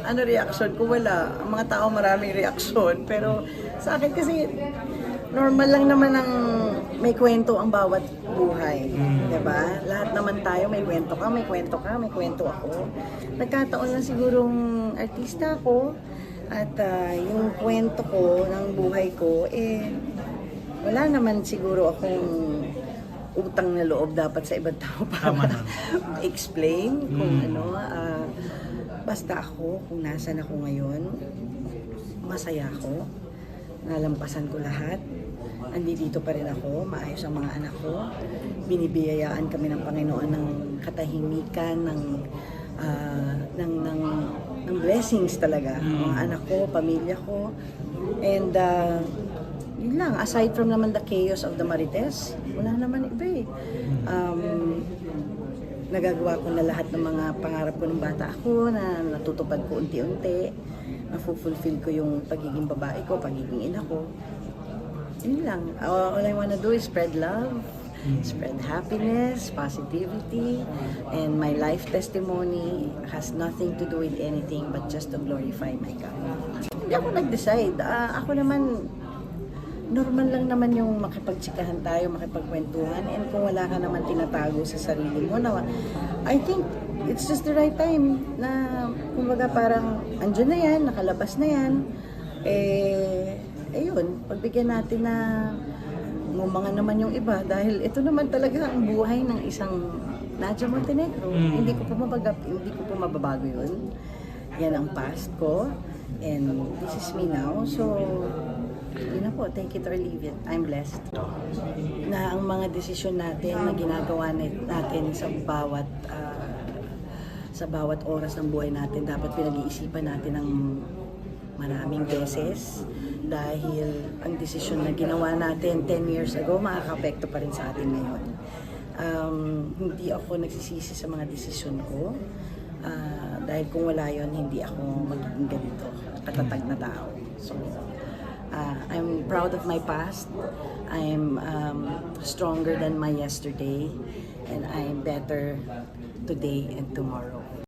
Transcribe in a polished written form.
Ano reaction ko? Wala. Ang mga tao maraming reaksyon. Pero sa akin kasi, normal lang naman ang may kwento ang bawat buhay. Diba? Lahat naman tayo may kwento ka, may kwento ka, may kwento ako. Nagkataon lang sigurong artista ako at yung kwento ko ng buhay ko, wala naman siguro akong utang na loob dapat sa ibang tao para explain kung ano. Basta ako, kung nasan ako ngayon, masaya ako. Nalampasan ko lahat. Andito pa rin ako, maayos ang mga anak ko. Binibiyayaan kami ng Panginoon ng katahimikan, ng blessings talaga. Mga anak ko, pamilya ko. And yun lang, aside from naman the chaos of the Marites, wala naman iba eh. Nagagawa ko na lahat ng mga pangarap ko ng bata ako, na natutupad ko unti-unti. Na-fulfill ko yung pagiging babae ko, pagiging ina ko. Yun lang. All I wanna do is spread love, spread happiness, positivity, and my life testimony has nothing to do with anything but just to glorify my God. Hindi ako nag-decide. Ako naman, normal lang naman yung makipagtsikahan tayo, makipagkwentuhan, and kung wala ka naman tinatago sa sarili mo, I think it's just the right time na, kumbaga parang, andyan na yan, nakalabas na yan, ayun, pagbigyan natin na mga naman yung iba, dahil ito naman talaga ang buhay ng isang Nadia Montenegro. Hindi ko po mababago yun. Yan ang past ko, and this is me now, so yun na po, take it or leave it. I'm blessed. Na ang mga desisyon natin na ginagawa natin sa bawat oras ng buhay natin, dapat pinag-iisipan natin ng maraming beses, dahil ang desisyon na ginawa natin 10 years ago, makaka-apekto pa rin sa atin ngayon. Hindi ako nagsisisi sa mga desisyon ko, dahil kung wala yon, hindi ako magiging ganito, katatag na tao. So, I'm proud of my past. I'm stronger than my yesterday, and I'm better today and tomorrow.